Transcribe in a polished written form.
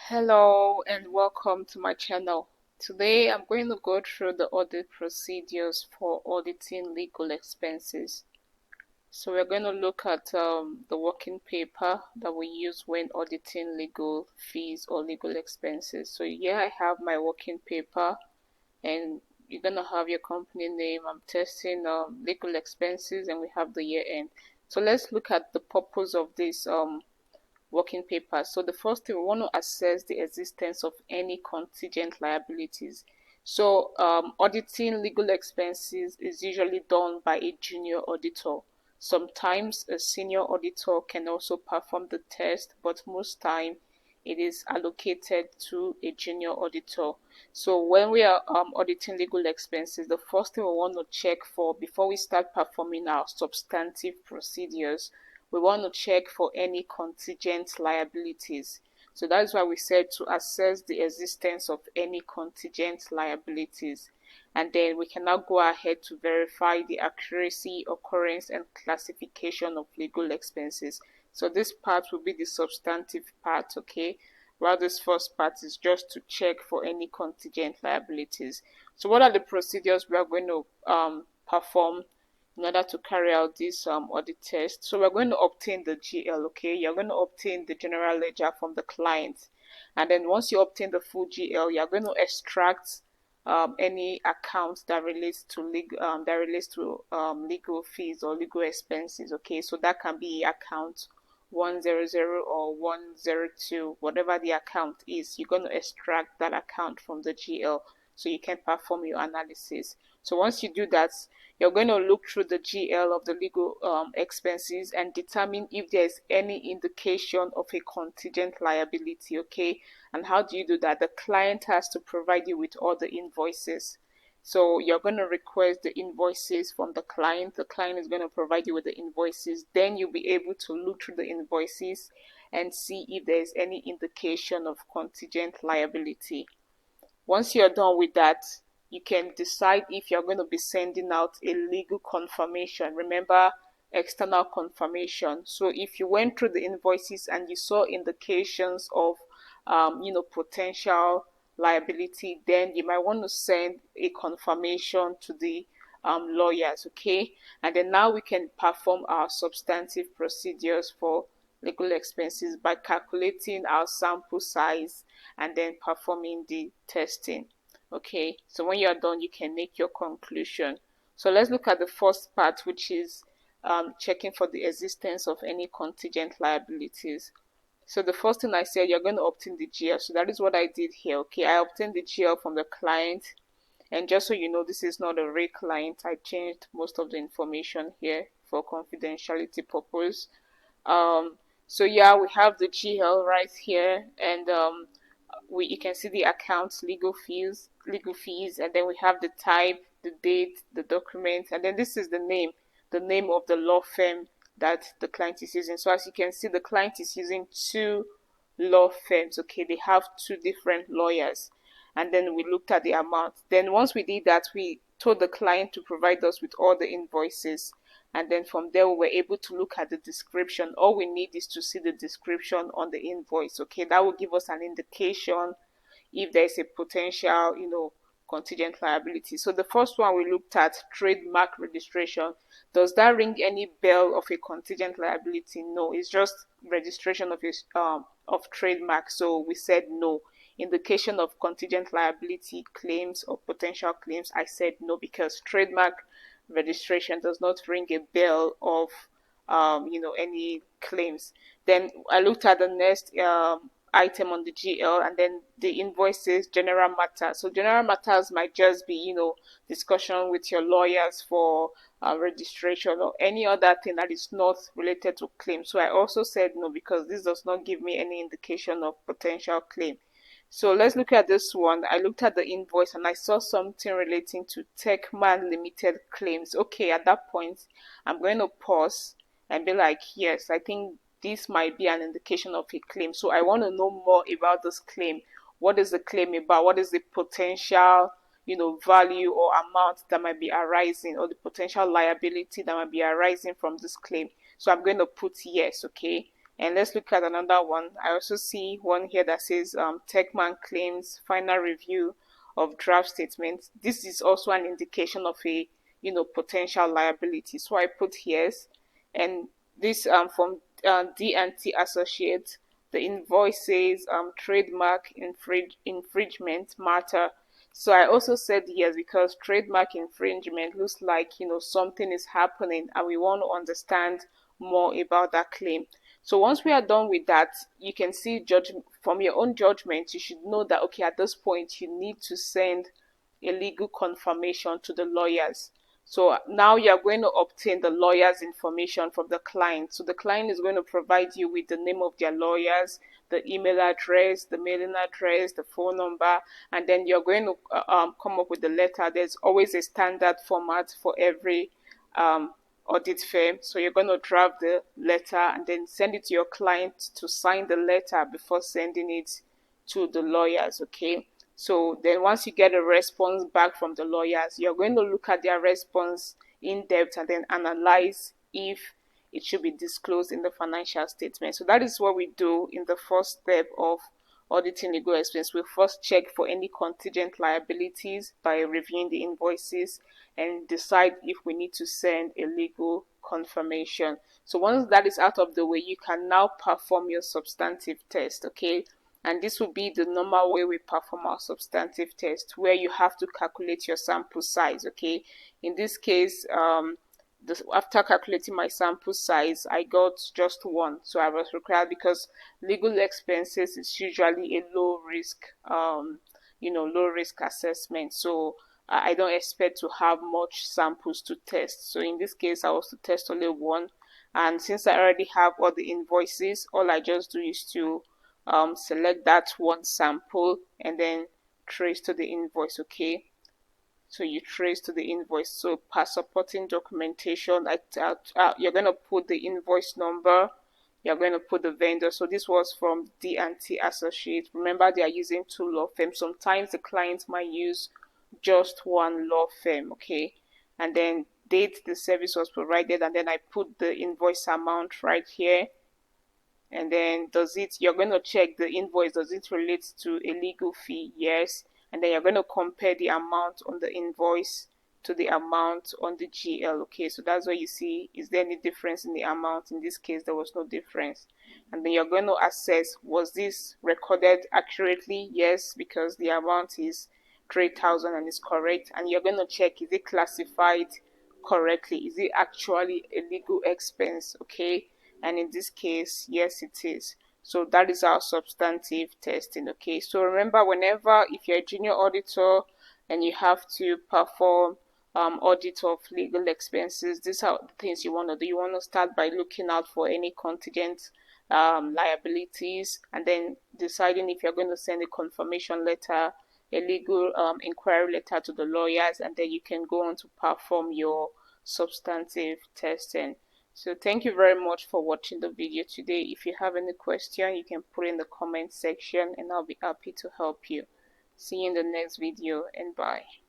Hello and welcome to my channel. Today I'm going to go through the audit procedures for auditing legal expenses. So we're going to look at the working paper that we use when auditing legal fees or legal expenses. So here I have my working paper and you're going to have your company name. I'm testing legal expenses and we have the year end. So let's look at the purpose of this working papers. So the first thing, we want to assess the existence of any contingent liabilities. So auditing legal expenses is usually done by a junior auditor. Sometimes a senior auditor can also perform the test, but most time it is allocated to a junior auditor. So when we are auditing legal expenses, the first thing we want to check for before we start performing our substantive procedures, we want to check for any contingent liabilities. So that's why we said to assess the existence of any contingent liabilities. And then we can now go ahead to verify the accuracy, occurrence, and classification of legal expenses. So this part will be the substantive part, okay? While this first part is just to check for any contingent liabilities. So what are the procedures we are going to perform in order to carry out this audit test? So we're going to obtain the GL, okay? You're going to obtain the general ledger from the client. And then once you obtain the full GL, you're going to extract any account that relates to legal fees or legal expenses, okay? So that can be account 100 or 102, whatever the account is. You're going to extract that account from the GL so you can perform your analysis. So once you do that, you're going to look through the GL of the legal expenses and determine if there's any indication of a contingent liability, okay? And how do you do that? The client has to provide you with all the invoices. So you're going to request the invoices from the client. The client is going to provide you with the invoices. Then you'll be able to look through the invoices and see if there's any indication of contingent liability. Once you're done with that, you can decide if you're going to be sending out a legal confirmation. Remember, external confirmation. So if you went through the invoices and you saw indications of potential liability, then you might want to send a confirmation to the lawyers, okay? And then now we can perform our substantive procedures for legal expenses by calculating our sample size and then performing the testing. Okay, so when you're done, you can make your conclusion. So let's look at the first part, which is checking for the existence of any contingent liabilities. So the first thing I said, you're going to obtain the GL. So that is what I did here. Okay, I obtained the GL from the client. And just so you know, this is not a real client. I changed most of the information here for confidentiality purpose. So yeah, we have the GL right here, and you can see the accounts, legal fees, and then we have the type, the date, the document, and then this is the name of the law firm that the client is using. So as you can see, the client is using two law firms. Okay, they have two different lawyers, and then we looked at the amount. Then once we did that, we told the client to provide us with all the invoices, and then from there we were able to look at the description. All we need is to see the description on the invoice. Okay, that will give us an indication if there's a potential contingent liability. So the first one we looked at, trademark registration. Does that ring any bell of a contingent liability? No, it's just registration of trademark. So we said no. Indication of contingent liability claims or potential claims, I said no, because trademark registration does not ring a bell of any claims. Then I looked at the next item on the GL, and then the invoices, general matters. So general matters might just be discussion with your lawyers for registration or any other thing that is not related to claim. So I also said no, because this does not give me any indication of potential claim. So let's look at this one. I looked at the invoice and I saw something relating to Techman Limited claims. Okay, at that point, I'm going to pause and be like, yes, I think this might be an indication of a claim. So I want to know more about this claim. What is the claim about? What is the potential, value or amount that might be arising, or the potential liability that might be arising from this claim? So I'm going to put yes, okay? And let's look at another one. I also see one here that says techman claims final review of draft statements. This is also an indication of a potential liability. So I put yes, and this from D&T Associates. The invoice says trademark infringement matter. So I also said yes because trademark infringement looks like something is happening and we want to understand more about that claim. So once we are done with that, you can see from your own judgment, you should know that okay, at this point you need to send a legal confirmation to the lawyers. So now you are going to obtain the lawyer's information from the client. So the client is going to provide you with the name of their lawyers, the email address, the mailing address, the phone number, and then you're going to come up with the letter. There's always a standard format for every audit firm. So you're going to draft the letter and then send it to your client to sign the letter before sending it to the lawyers, okay? So then once you get a response back from the lawyers, you're going to look at their response in depth and then analyze if it should be disclosed in the financial statement. So that is what we do in the first step of auditing legal expense. We first check for any contingent liabilities by reviewing the invoices and decide if we need to send a legal confirmation. So once that is out of the way, you can now perform your substantive test, okay? And this will be the normal way we perform our substantive test, where you have to calculate your sample size, okay? In this case, after calculating my sample size, I got just one. So I was required, because legal expenses is usually a low risk, low risk assessment. So I don't expect to have much samples to test. So in this case, I was to test only one. And since I already have all the invoices, all I just do is to select that one sample and then trace to the invoice, okay? So you trace to the invoice. So per supporting documentation, you're going to put the invoice number, you're going to put the vendor. So this was from D&T Associates. Remember, they are using 2 law firms. Sometimes the client might use just one law firm, okay? And then date the service was provided, and then I put the invoice amount right here. And then you're going to check the invoice, does it relate to a legal fee? Yes. And then you're going to compare the amount on the invoice to the amount on the GL. Okay, so that's where you see, is there any difference in the amount? In this case, there was no difference. And then you're going to assess, was this recorded accurately? Yes, because the amount is 3,000 and is correct. And you're going to check, is it classified correctly? Is it actually a legal expense? Okay. And in this case, yes, it is. So that is our substantive testing, okay? So remember, if you're a junior auditor and you have to perform audit of legal expenses, these are the things you want to do. You want to start by looking out for any contingent liabilities, and then deciding if you're going to send a confirmation letter, a legal inquiry letter to the lawyers, and then you can go on to perform your substantive testing. So thank you very much for watching the video today. If you have any question, you can put in the comment section and I'll be happy to help you. See you in the next video, and bye.